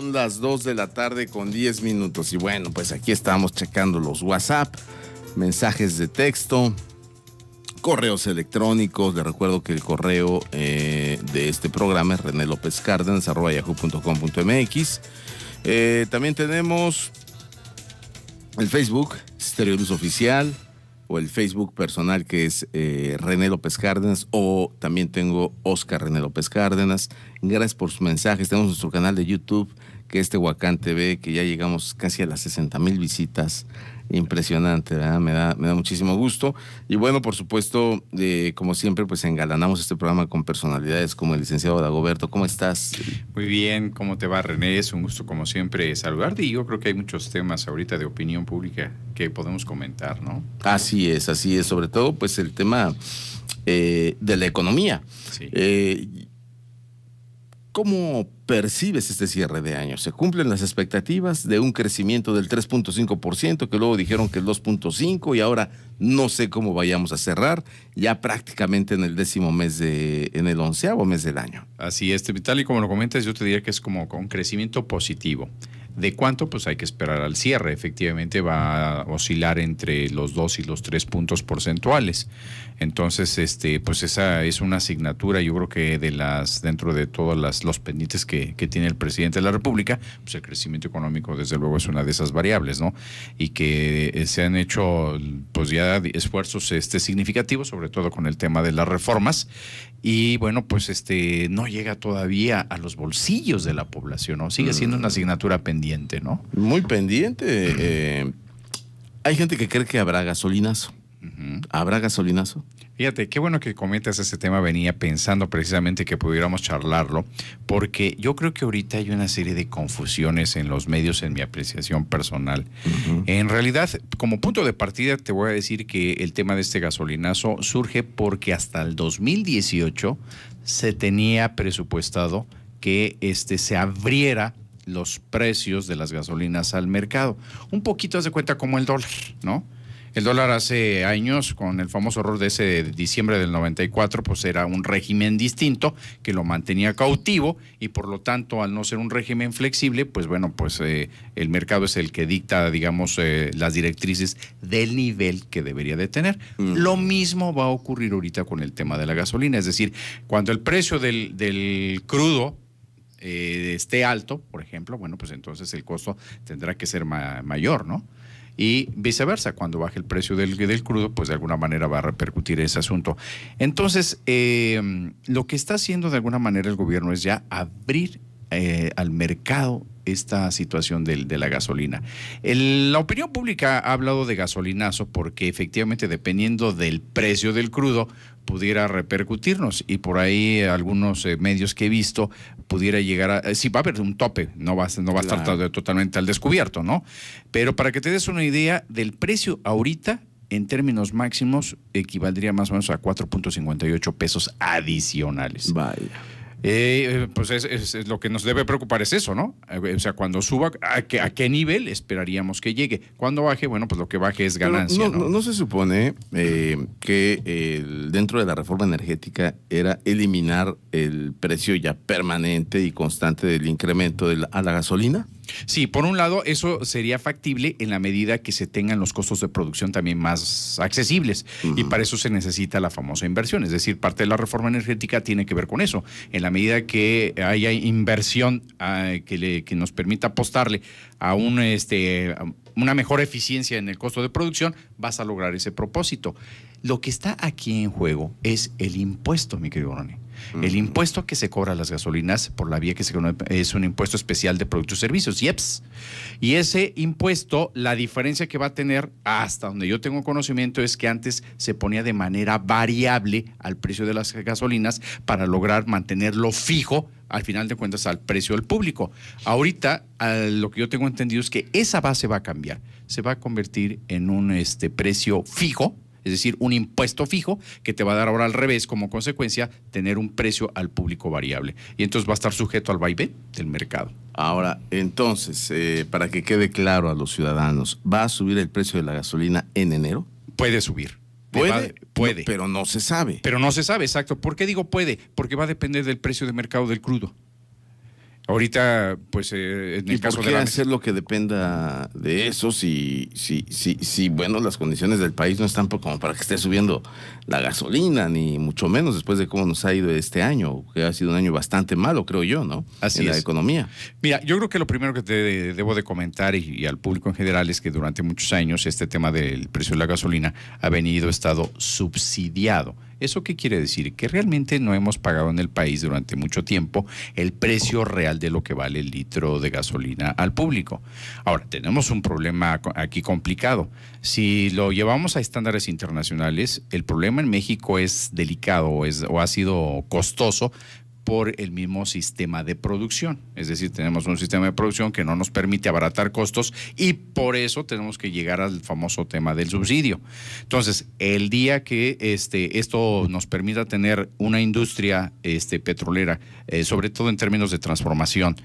Son las 2 de la tarde con 10 minutos y bueno, pues aquí estamos checando los WhatsApp, mensajes de texto, correos electrónicos. Les recuerdo que el correo de este programa es renelopezcardenas@yahoo.com.mx. También tenemos el Facebook, Stereo Luz Oficial, o el Facebook personal que es René López Cárdenas, o también tengo Oscar René López Cárdenas. Gracias por sus mensajes. Tenemos nuestro canal de YouTube, que es Tehuacán TV, que ya llegamos casi a las 60,000 visitas. Impresionante, ¿verdad? Me da muchísimo gusto. Y bueno, por supuesto, como siempre, pues engalanamos este programa con personalidades como el licenciado Dagoberto. ¿Cómo estás? Muy bien, ¿cómo te va, René? Es un gusto, como siempre, saludarte. Y yo creo que hay muchos temas ahorita de opinión pública que podemos comentar, ¿no? Así es. Sobre todo, pues el tema de la economía. Sí. ¿Cómo percibes este cierre de año? ¿Se cumplen las expectativas de un crecimiento del 3.5%, que luego dijeron que el 2.5%, y ahora no sé cómo vayamos a cerrar, ya prácticamente en el 10º mes en el 11º mes del año? Así es, tal y como lo comentas, yo te diría que es como un crecimiento positivo. ¿De cuánto? Pues hay que esperar al cierre. Efectivamente va a oscilar entre los 2 y los 3 puntos porcentuales. Entonces, pues esa es una asignatura, yo creo que dentro de todos los pendientes que tiene el presidente de la República, pues el crecimiento económico desde luego es una de esas variables, ¿no? Y que se han hecho pues ya esfuerzos significativos, sobre todo con el tema de las reformas. Y bueno, pues no llega todavía a los bolsillos de la población, ¿no? Sigue siendo una asignatura pendiente, ¿no? Muy pendiente. Hay gente que cree que habrá gasolinazo. Uh-huh. ¿Habrá gasolinazo? Fíjate, qué bueno que comentas ese tema. Venía pensando precisamente que pudiéramos charlarlo, porque yo creo que ahorita hay una serie de confusiones en los medios, en mi apreciación personal. Uh-huh. En realidad, como punto de partida, te voy a decir que el tema de este gasolinazo surge porque hasta el 2018 se tenía presupuestado que se abriera los precios de las gasolinas al mercado. Un poquito, haz de cuenta, como el dólar, ¿no? El dólar hace años, con el famoso error de ese diciembre del 94, pues era un régimen distinto que lo mantenía cautivo, y por lo tanto, al no ser un régimen flexible, pues bueno, pues el mercado es el que dicta, digamos, las directrices del nivel que debería de tener. Lo mismo va a ocurrir ahorita con el tema de la gasolina, es decir, cuando el precio del crudo esté alto, por ejemplo, bueno, pues entonces el costo tendrá que ser mayor, ¿no? Y viceversa, cuando baje el precio del crudo, pues de alguna manera va a repercutir ese asunto. Entonces, lo que está haciendo de alguna manera el gobierno es ya abrir al mercado esta situación de la gasolina. La opinión pública ha hablado de gasolinazo porque efectivamente, dependiendo del precio del crudo, pudiera repercutirnos, y por ahí algunos medios que he visto pudiera llegar sí, va a haber un tope, no va a estar totalmente al descubierto, ¿no? Pero para que te des una idea del precio ahorita, en términos máximos, equivaldría más o menos a 4.58 pesos adicionales. Vaya. Pues es lo que nos debe preocupar es eso, ¿no? O sea, cuando suba, ¿a qué nivel esperaríamos que llegue? Cuando baje, bueno, pues lo que baje es ganancia. Pero no se supone que dentro de la reforma energética era eliminar el precio ya permanente y constante del incremento a la gasolina? Sí, por un lado, eso sería factible en la medida que se tengan los costos de producción también más accesibles. Uh-huh. Y para eso se necesita la famosa inversión. Es decir, parte de la reforma energética tiene que ver con eso. En la medida que haya inversión que nos permita apostarle a una mejor eficiencia en el costo de producción, vas a lograr ese propósito. Lo que está aquí en juego es el impuesto, mi querido Ronnie. El impuesto que se cobra a las gasolinas por la vía que se conoce es un impuesto especial de productos y servicios, IEPS. Y ese impuesto, la diferencia que va a tener, hasta donde yo tengo conocimiento, es que antes se ponía de manera variable al precio de las gasolinas para lograr mantenerlo fijo, al final de cuentas, al precio del público. Ahorita, lo que yo tengo entendido es que esa base va a cambiar. Se va a convertir en un precio fijo, es decir, un impuesto fijo que te va a dar ahora al revés, como consecuencia, tener un precio al público variable. Y entonces va a estar sujeto al vaivén del mercado. Ahora, entonces, para que quede claro a los ciudadanos, ¿va a subir el precio de la gasolina en enero? Puede subir. Puede. No, pero no se sabe. Pero no se sabe, exacto. ¿Por qué digo puede? Porque va a depender del precio de mercado del crudo. Ahorita, pues en el caso por de qué la hacer lo que dependa de eso bueno, las condiciones del país no están como para que esté subiendo la gasolina, ni mucho menos después de cómo nos ha ido este año, que ha sido un año bastante malo, creo yo, ¿no? Así en es. la economía. Mira, yo creo que lo primero que te debo de comentar y al público en general es que durante muchos años este tema del precio de la gasolina ha estado subsidiado. ¿Eso qué quiere decir? Que realmente no hemos pagado en el país durante mucho tiempo el precio real de lo que vale el litro de gasolina al público. Ahora, tenemos un problema aquí complicado. Si lo llevamos a estándares internacionales, el problema en México es delicado o ha sido costoso por el mismo sistema de producción. Es decir, tenemos un sistema de producción que no nos permite abaratar costos y por eso tenemos que llegar al famoso tema del subsidio. Entonces, el día que esto nos permita tener una industria petrolera, sobre todo en términos de transformación,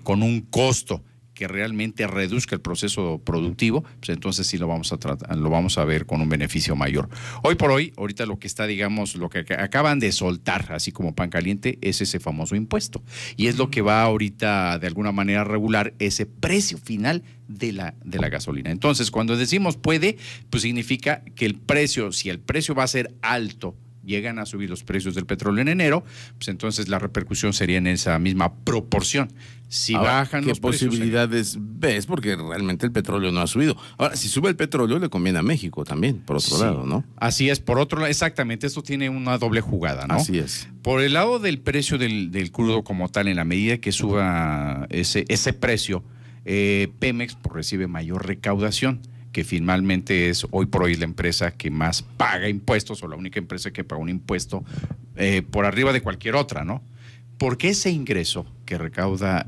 con un costo que realmente reduzca el proceso productivo, pues entonces sí lo vamos a ver con un beneficio mayor. Hoy por hoy, ahorita lo que está, digamos, lo que acaban de soltar, así como pan caliente, es ese famoso impuesto. Y es lo que va ahorita de alguna manera a regular ese precio final de la gasolina. Entonces, cuando decimos puede, pues significa que el precio, si el precio va a ser alto, llegan a subir los precios del petróleo en enero, pues entonces la repercusión sería en esa misma proporción. Si ahora, bajan los precios... ¿qué posibilidades ves? Porque realmente el petróleo no ha subido. Ahora, si sube el petróleo, le conviene a México también, por otro lado, ¿no? Así es, por otro lado, exactamente, esto tiene una doble jugada, ¿no? Así es. Por el lado del precio del crudo como tal, en la medida que suba ese precio, Pemex recibe mayor recaudación, que finalmente es hoy por hoy la empresa que más paga impuestos o la única empresa que paga un impuesto por arriba de cualquier otra, ¿no? Porque ese ingreso que recauda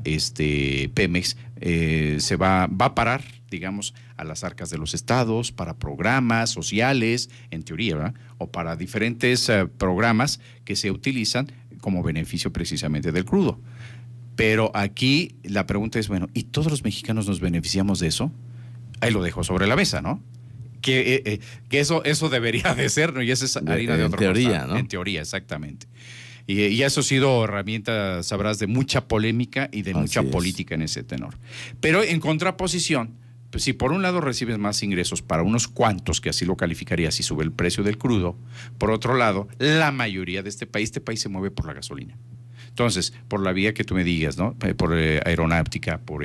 Pemex se va a parar, digamos, a las arcas de los estados, para programas sociales, en teoría, ¿verdad? O para diferentes programas que se utilizan como beneficio precisamente del crudo. Pero aquí la pregunta es, bueno, ¿y todos los mexicanos nos beneficiamos de eso? Ahí lo dejo sobre la mesa, ¿no? Que eso debería de ser, ¿no? Y esa es harina de otro teoría, costal. ¿no? En teoría, exactamente. Y eso ha sido herramienta, sabrás, de mucha polémica y de mucha política en ese tenor. Pero en contraposición, pues si por un lado recibes más ingresos para unos cuantos, que así lo calificaría si sube el precio del crudo, por otro lado, la mayoría de este país se mueve por la gasolina. Entonces, por la vía que tú me digas, ¿no? Por aeronáutica, por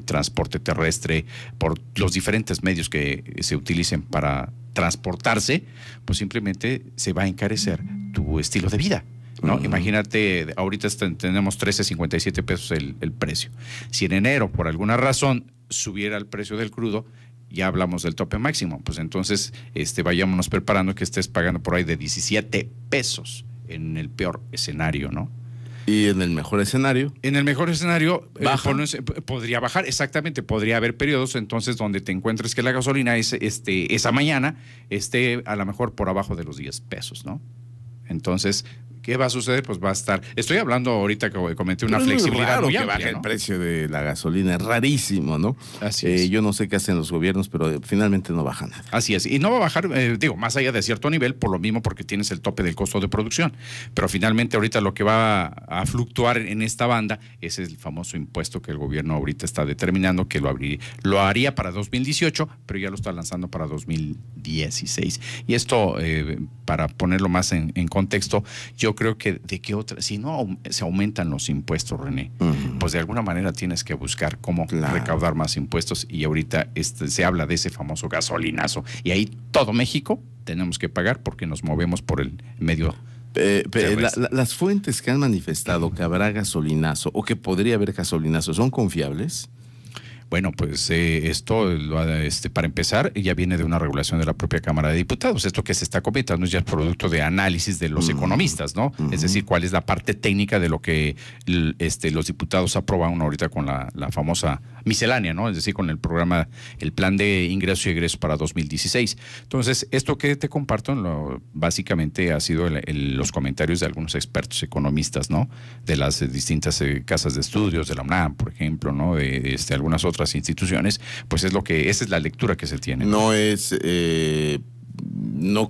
transporte terrestre, por los diferentes medios que se utilicen para transportarse, pues simplemente se va a encarecer tu estilo de vida, ¿no? Uh-huh. Imagínate, ahorita tenemos 13.57 pesos el precio. Si en enero, por alguna razón, subiera el precio del crudo, ya hablamos del tope máximo, pues entonces vayámonos preparando que estés pagando por ahí de 17 pesos en el peor escenario, ¿no? ¿Y en el mejor escenario? En el mejor escenario podría bajar, exactamente, podría haber periodos entonces donde te encuentres que la gasolina esa mañana esté a lo mejor por abajo de los 10 pesos, ¿no? Entonces, ¿qué va a suceder? Pues va a estar... Estoy hablando ahorita que comenté una flexibilidad muy amplia, baje, ¿no? El precio de la gasolina es rarísimo, ¿no? Así es. Yo no sé qué hacen los gobiernos, pero finalmente no baja nada. Así es. Y no va a bajar, más allá de cierto nivel, por lo mismo porque tienes el tope del costo de producción. Pero finalmente ahorita lo que va a fluctuar en esta banda es el famoso impuesto que el gobierno ahorita está determinando que lo haría para 2018, pero ya lo está lanzando para 2016. Y esto, para ponerlo más en contexto, yo creo que si no se aumentan los impuestos, René, pues de alguna manera tienes que buscar cómo recaudar más impuestos, y ahorita se habla de ese famoso gasolinazo, y ahí todo México tenemos que pagar porque nos movemos por el medio. Las fuentes que han manifestado que habrá gasolinazo o que podría haber gasolinazo, ¿son confiables? Bueno, pues esto, para empezar, ya viene de una regulación de la propia Cámara de Diputados. Esto que se está comentando es ya producto de análisis de los economistas, ¿no? Es decir, cuál es la parte técnica de lo que los diputados aprueban ahorita con la famosa miscelánea, ¿no? Es decir, con el programa, el plan de ingresos y egresos para 2016. Entonces, esto que te comparto, básicamente ha sido los comentarios de algunos expertos economistas, ¿no? De las distintas casas de estudios, de la UNAM, por ejemplo, ¿no? De algunas otras instituciones, pues esa es la lectura que se tiene. No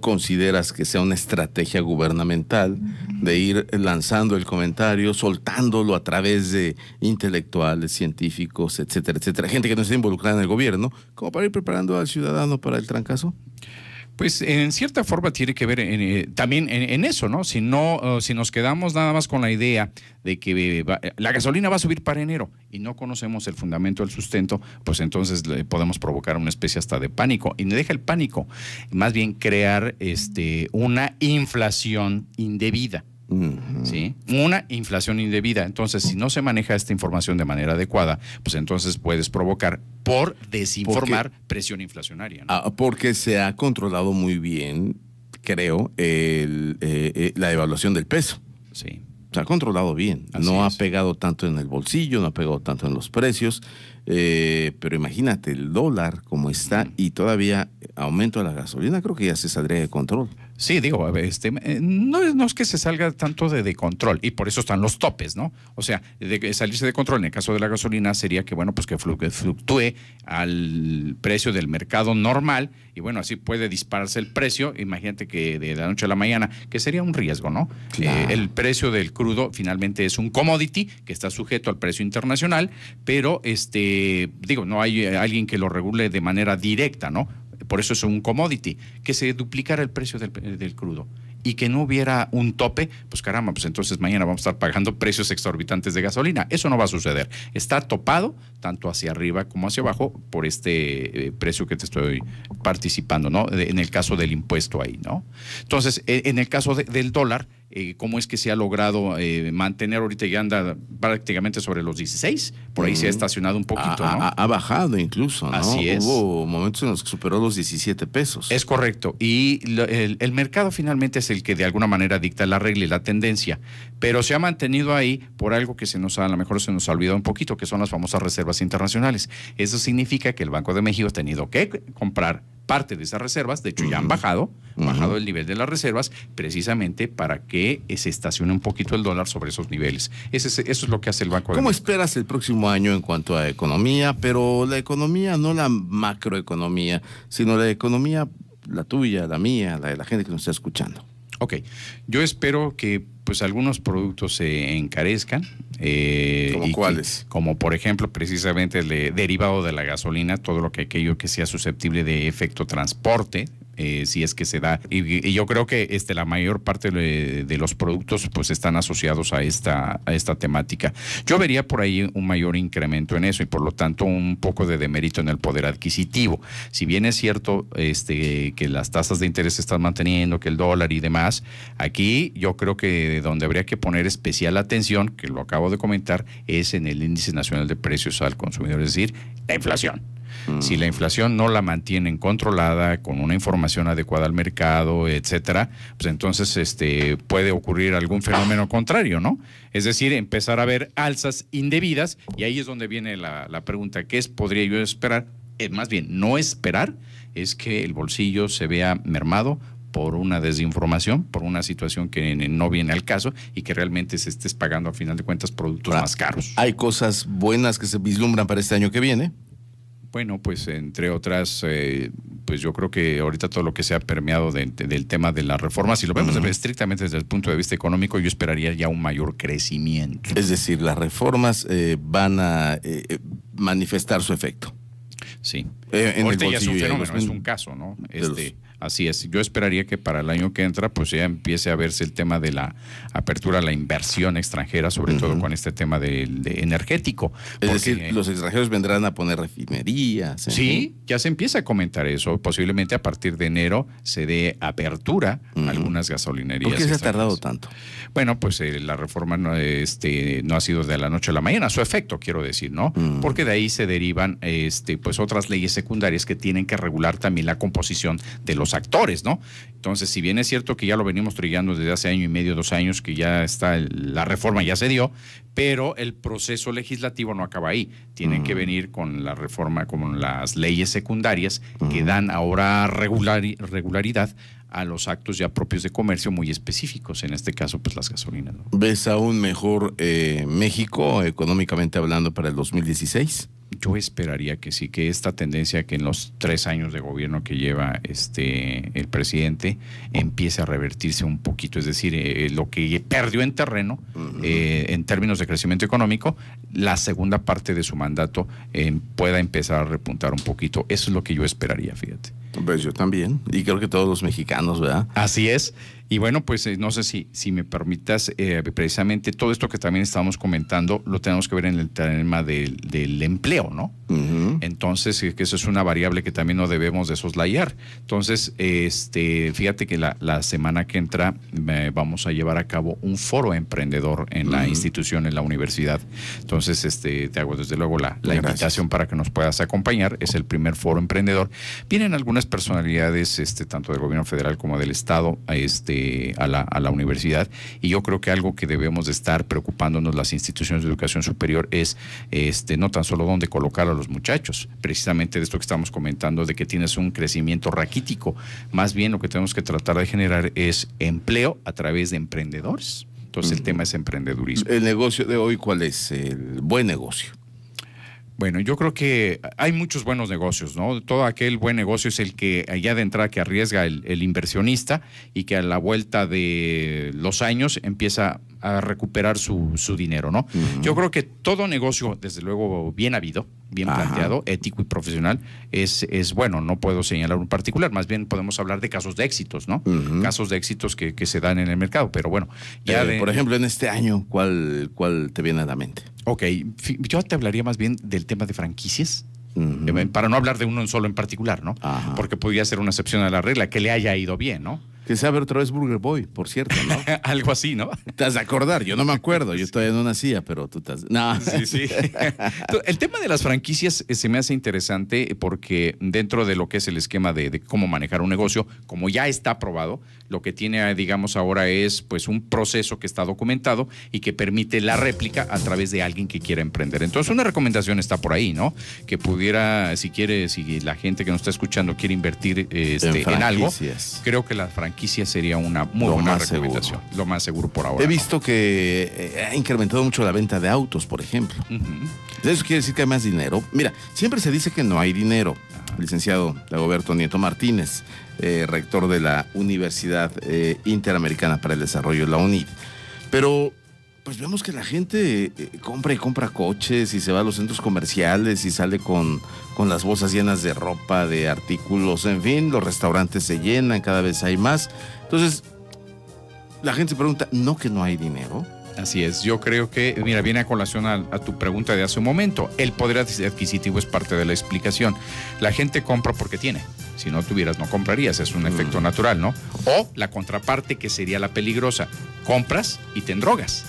consideras que sea una estrategia gubernamental de ir lanzando el comentario, soltándolo a través de intelectuales, científicos, etcétera, etcétera, gente que no está involucrada en el gobierno, como para ir preparando al ciudadano para el trancazo? Pues en cierta forma tiene que ver también en eso, ¿no? Si nos quedamos nada más con la idea de que la gasolina va a subir para enero y no conocemos el fundamento del sustento, pues entonces podemos provocar una especie hasta de pánico. Y no deja el pánico, más bien crear una inflación indebida. ¿Sí? Una inflación indebida. Entonces, si no se maneja esta información de manera adecuada, pues entonces puedes provocar, por desinformar, presión inflacionaria, ¿no? Porque se ha controlado muy bien, creo, la devaluación del peso. Sí. Se ha controlado bien. No ha pegado tanto en el bolsillo, no ha pegado tanto en los precios. Pero imagínate el dólar como está y todavía aumento de la gasolina, creo que ya se saldría de control. Sí, digo, no es que se salga tanto de control, y por eso están los topes, ¿no? O sea, de salirse de control en el caso de la gasolina sería que, bueno, pues que fluctúe al precio del mercado normal, y bueno, así puede dispararse el precio. Imagínate que de la noche a la mañana, que sería un riesgo, ¿no? Claro. El precio del crudo finalmente es un commodity que está sujeto al precio internacional, pero digo, no hay alguien que lo regule de manera directa, ¿no? Por eso es un commodity, que se duplicara el precio del crudo y que no hubiera un tope, pues caramba, pues entonces mañana vamos a estar pagando precios exorbitantes de gasolina. Eso no va a suceder. Está topado tanto hacia arriba como hacia abajo por precio que te estoy participando, ¿no? En el caso del impuesto ahí, ¿no? Entonces, en el caso del dólar, ¿cómo es que se ha logrado mantener? Ahorita ya anda prácticamente sobre los 16, por ahí se ha estacionado un poquito, ¿no? Ha bajado incluso, ¿no? Así es. Hubo momentos en los que superó los 17 pesos. Es correcto, y el mercado finalmente es el que de alguna manera dicta la regla y la tendencia, pero se ha mantenido ahí por algo que a lo mejor se nos ha olvidado un poquito, que son las famosas reservas internacionales. Eso significa que el Banco de México ha tenido que comprar parte de esas reservas. De hecho ya han bajado el nivel de las reservas, precisamente para que se estacione un poquito el dólar sobre esos niveles. Eso es lo que hace el Banco de México. ¿Cómo esperas el próximo año en cuanto a economía? Pero la economía, no la macroeconomía, sino la economía, la tuya, la mía, la de la gente que nos está escuchando. Ok, yo espero que pues algunos productos se encarezcan. ¿Cómo cuáles? Como por ejemplo precisamente el derivado de la gasolina, todo aquello que sea susceptible de efecto transporte, si es que se da. Y yo creo que la mayor parte de los productos pues están asociados a esta temática. Yo vería por ahí un mayor incremento en eso y por lo tanto un poco de demérito en el poder adquisitivo. Si bien es cierto que las tasas de interés se están manteniendo, que el dólar y demás, aquí yo creo que donde habría que poner especial atención, que lo acabo de comentar, es en el índice nacional de precios al consumidor, es decir, la inflación. Si la inflación no la mantienen controlada, con una información adecuada al mercado, etcétera, pues entonces puede ocurrir algún fenómeno contrario, ¿no? Es decir, empezar a ver alzas indebidas, y ahí es donde viene la pregunta: ¿qué podría yo esperar? Más bien, no esperar, es que el bolsillo se vea mermado por una desinformación, por una situación que no viene al caso y que realmente se estés pagando a final de cuentas productos más caros. ¿Hay cosas buenas que se vislumbran para este año que viene? Bueno, pues entre otras, pues yo creo que ahorita todo lo que se ha permeado del tema de las reformas, si lo vemos estrictamente desde el punto de vista económico, yo esperaría ya un mayor crecimiento. Es decir, las reformas van a manifestar su efecto. Sí. Ahorita ya es un fenómeno, es un caso, ¿no? Así es. Yo esperaría que para el año que entra, pues ya empiece a verse el tema de la apertura a la inversión extranjera, sobre todo con este tema de energético. Es decir, los extranjeros vendrán a poner refinerías. Sí, ya se empieza a comentar eso. Posiblemente a partir de enero se dé apertura a algunas gasolinerías. ¿Por qué se ha tardado tanto? Bueno, pues la reforma no ha sido de la noche a la mañana, su efecto, quiero decir, ¿no? Porque de ahí se derivan pues otras leyes secundarias que tienen que regular también la composición de los actores, ¿no? Entonces, si bien es cierto que ya lo venimos trillando desde hace año y medio, 2 años, que ya está la reforma, ya se dio, pero el proceso legislativo no acaba ahí. Tienen que venir con la reforma, con las leyes secundarias que dan ahora regularidad a los actos ya propios de comercio muy específicos, en este caso, pues las gasolinas, ¿no? ¿Ves aún mejor México, económicamente hablando, para el 2016? yo esperaría que sí, que esta tendencia que en los 3 años de gobierno que lleva el presidente empiece a revertirse un poquito, es decir, lo que perdió en terreno en términos de crecimiento económico, la segunda parte de su mandato pueda empezar a repuntar un poquito. Eso es lo que yo esperaría, fíjate. Pues yo también, y creo que todos los mexicanos, ¿verdad? Así es. Y bueno, pues no sé si me permitas, precisamente todo esto que también estamos comentando lo tenemos que ver en el tema del empleo, ¿no? Entonces, que eso es una variable que también no debemos de soslayar. Entonces, fíjate que la semana que entra vamos a llevar a cabo un foro emprendedor en la institución, en la universidad. Entonces, te hago desde luego la invitación para que nos puedas acompañar. Es el primer foro emprendedor. Vienen algunas personalidades, tanto del gobierno federal como del estado, a la universidad, y yo creo que algo que debemos de estar preocupándonos las instituciones de educación superior es no tan solo dónde colocar a los muchachos, precisamente de esto que estamos comentando, de que tienes un crecimiento raquítico. Más bien lo que tenemos que tratar de generar es empleo a través de emprendedores. Entonces el tema es emprendedurismo. ¿El negocio de hoy cuál es? El buen negocio. Bueno, yo creo que hay muchos buenos negocios, ¿no? Todo aquel buen negocio es el que allá de entrada que arriesga el inversionista y que a la vuelta de los años empieza a recuperar su dinero, ¿no? Yo creo que todo negocio, desde luego, bien habido, bien planteado, ético y profesional, es bueno. No puedo señalar un particular, más bien podemos hablar de casos de éxitos, ¿no? Casos de éxitos que se dan en el mercado, pero bueno. Por ejemplo, en este año, ¿cuál te viene a la mente? Ok, yo te hablaría más bien del tema de franquicias, para no hablar de uno solo en particular, ¿no? Porque podría ser una excepción a la regla, que le haya ido bien, ¿no? Que se abre otra vez Burger Boy, por cierto, ¿no? Algo así, ¿no? Te has de acordar, yo no me acuerdo, yo todavía no nacía, pero tú estás... No. Sí. El tema de las franquicias se me hace interesante porque dentro de lo que es el esquema de cómo manejar un negocio, como ya está aprobado, lo que tiene, digamos, ahora es pues un proceso que está documentado y que permite la réplica a través de alguien que quiera emprender. Entonces, una recomendación está por ahí, ¿no? Que pudiera, si la gente que nos está escuchando quiere invertir en algo, creo que la franquicia sería una muy buena recomendación. Lo más seguro por ahora. He visto que ha incrementado mucho la venta de autos, por ejemplo. Eso quiere decir que hay más dinero. Mira, siempre se dice que no hay dinero. Licenciado Dagoberto Nieto Martínez, rector de la Universidad Interamericana para el Desarrollo, la UNID. Pero pues vemos que la gente compra coches y se va a los centros comerciales y sale con las bolsas llenas de ropa, de artículos, en fin, los restaurantes se llenan, cada vez hay más. Entonces, la gente se pregunta, ¿no que no hay dinero? Así es, yo creo que, mira, viene a colación a tu pregunta de hace un momento. El poder adquisitivo es parte de la explicación. La gente compra porque tiene. Si no tuvieras, no comprarías, es un efecto natural, ¿no? O la contraparte, que sería la peligrosa. Compras y te endrogas.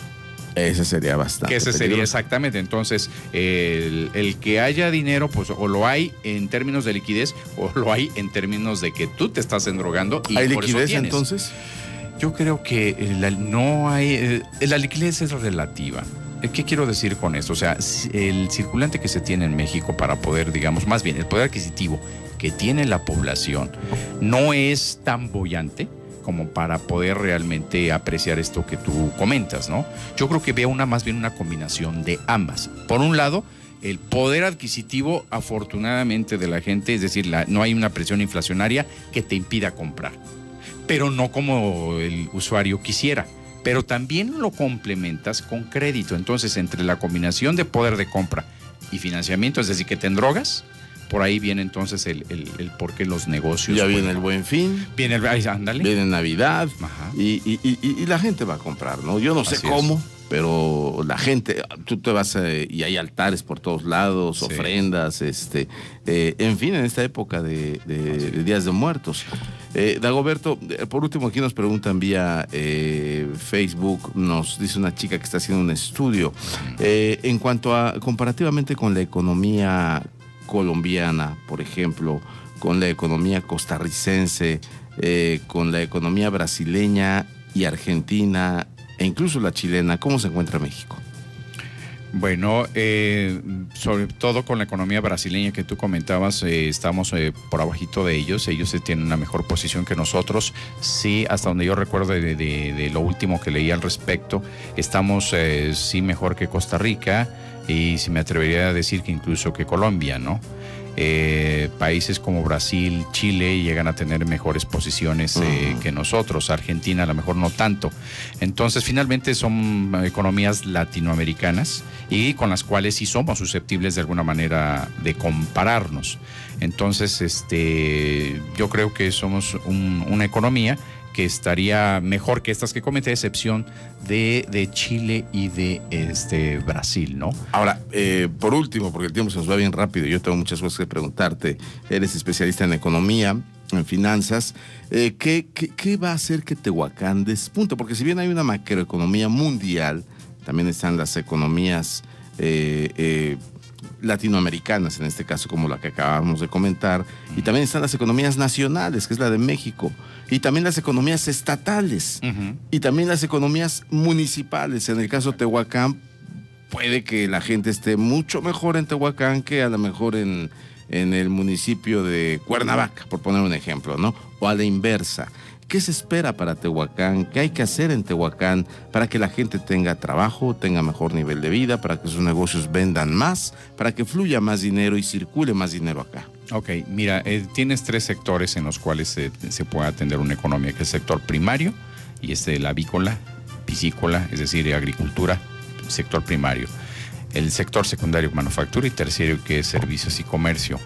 Ese sería bastante. Que ese sería exactamente. Entonces, el que haya dinero, pues o lo hay en términos de liquidez o lo hay en términos de que tú te estás endrogando. Y ¿hay por liquidez eso tienes. entonces? Yo creo que no hay. La liquidez es relativa. ¿Qué quiero decir con esto? O sea, el circulante que se tiene en México para poder, digamos, más bien el poder adquisitivo que tiene la población no es tan boyante como para poder realmente apreciar esto que tú comentas, ¿no? Yo creo que veo más bien una combinación de ambas. Por un lado, el poder adquisitivo, afortunadamente, de la gente, es decir, no hay una presión inflacionaria que te impida comprar, pero no como el usuario quisiera. Pero también lo complementas con crédito. Entonces, entre la combinación de poder de compra y financiamiento, es decir, que te endrogas, por ahí viene entonces el por qué los negocios. Ya viene el Buen Fin. Viene ándale. Viene Navidad. Y la gente va a comprar, ¿no? Yo no sé cómo, pero la gente, tú te vas y hay altares por todos lados, ofrendas, en fin, en esta época de Días de Muertos. Dagoberto, por último, aquí nos preguntan vía Facebook, nos dice una chica que está haciendo un estudio en cuanto a, comparativamente con la economía colombiana, por ejemplo, con la economía costarricense, con la economía brasileña y argentina, e incluso la chilena, ¿cómo se encuentra México? Bueno, sobre todo con la economía brasileña que tú comentabas, estamos por abajito de ellos. Ellos tienen una mejor posición que nosotros. Sí, hasta donde yo recuerdo de lo último que leí al respecto, estamos sí mejor que Costa Rica. y si me atrevería a decir que incluso que Colombia, ¿no? Países como Brasil, Chile llegan a tener mejores posiciones que nosotros. Argentina a lo mejor no tanto. Entonces finalmente son economías latinoamericanas y con las cuales sí somos susceptibles de alguna manera de compararnos. Entonces yo creo que somos una economía que estaría mejor que estas que comenté, a excepción de Chile y de Brasil, ¿no? Ahora, por último, porque el tiempo se nos va bien rápido, yo tengo muchas cosas que preguntarte. Eres especialista en economía, en finanzas. ¿Qué va a hacer que Tehuacán despunte? Porque si bien hay una macroeconomía mundial, también están las economías latinoamericanas, en este caso como la que acabamos de comentar, y también están las economías nacionales, que es la de México, y también las economías estatales, y también las economías municipales. En el caso de Tehuacán, puede que la gente esté mucho mejor en Tehuacán que a lo mejor en el municipio de Cuernavaca, por poner un ejemplo, ¿no? O a la inversa. ¿Qué se espera para Tehuacán? ¿Qué hay que hacer en Tehuacán para que la gente tenga trabajo, tenga mejor nivel de vida, para que sus negocios vendan más, para que fluya más dinero y circule más dinero acá? Ok, mira, tienes 3 sectores en los cuales se puede atender una economía, que es el sector primario, y el avícola, piscícola, es decir, agricultura, sector primario. El sector secundario, manufactura, y terciario, que es servicios y comercio.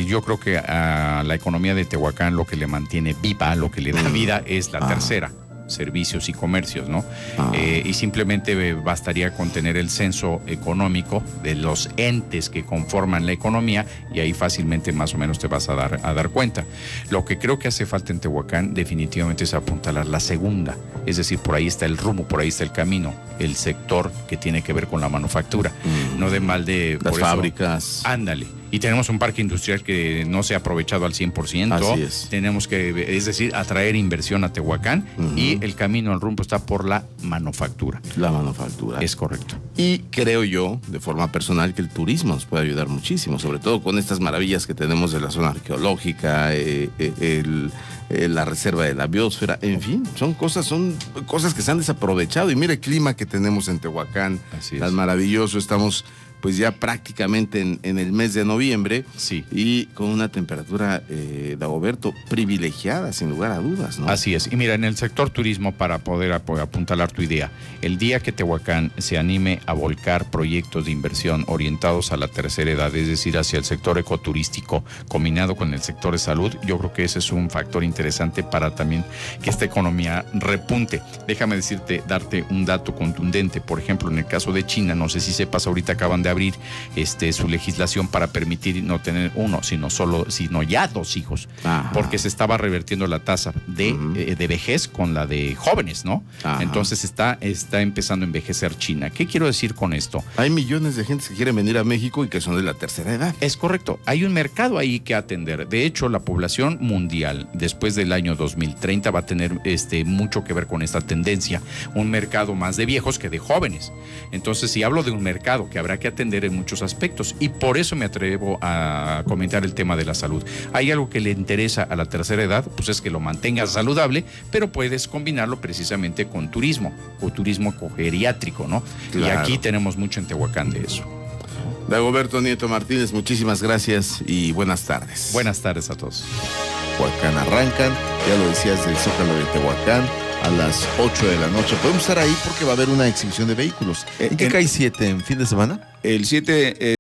Yo creo que a la economía de Tehuacán lo que le mantiene viva, lo que le da vida es la tercera, servicios y comercios, ¿no? Y simplemente bastaría con tener el censo económico de los entes que conforman la economía y ahí fácilmente más o menos te vas a dar cuenta. Lo que creo que hace falta en Tehuacán definitivamente es apuntalar la segunda, es decir, por ahí está el rumbo, por ahí está el camino, el sector que tiene que ver con la manufactura, no de mal de... Las fábricas. Ándale. Y tenemos un parque industrial que no se ha aprovechado al 100%. Así es. Tenemos que, es decir, atraer inversión a Tehuacán y el camino al rumbo está por la manufactura. La manufactura. Es correcto. Y creo yo, de forma personal, que el turismo nos puede ayudar muchísimo, sobre todo con estas maravillas que tenemos de la zona arqueológica, la reserva de la biosfera, en fin, son cosas que se han desaprovechado. Y mira el clima que tenemos en Tehuacán, tan maravilloso. Estamos pues ya prácticamente en el mes de noviembre, sí, y con una temperatura, Dagoberto, privilegiada, sin lugar a dudas, ¿no? Así es. Y mira, en el sector turismo, para poder apuntalar tu idea, el día que Tehuacán se anime a volcar proyectos de inversión orientados a la tercera edad, es decir, hacia el sector ecoturístico combinado con el sector de salud, yo creo que ese es un factor interesante para también que esta economía repunte. Déjame darte un dato contundente. Por ejemplo, en el caso de China, no sé si sepas, ahorita acaban de abrir su legislación para permitir no tener uno, sino ya 2 hijos. Ajá. Porque se estaba revirtiendo la tasa de vejez con la de jóvenes, ¿no? Ajá. Entonces está empezando a envejecer China. ¿Qué quiero decir con esto? Hay millones de gente que quieren venir a México y que son de la tercera edad. Es correcto. Hay un mercado ahí que atender. De hecho, la población mundial después del año 2030 va a tener mucho que ver con esta tendencia. Un mercado más de viejos que de jóvenes. Entonces, si hablo de un mercado que habrá que atender en muchos aspectos, y por eso me atrevo a comentar el tema de la salud. Hay algo que le interesa a la tercera edad, pues es que lo mantengas saludable, pero puedes combinarlo precisamente con turismo, o turismo geriátrico, ¿no? Claro. Y aquí tenemos mucho en Tehuacán de eso. Dagoberto Nieto Martínez, muchísimas gracias y buenas tardes. Buenas tardes a todos. Tehuacán arrancan, ya lo decías, del Zócalo de Tehuacán a las 8 de la noche. Podemos estar ahí porque va a haber una exhibición de vehículos. ¿En qué cae 7? ¿En fin de semana? El 7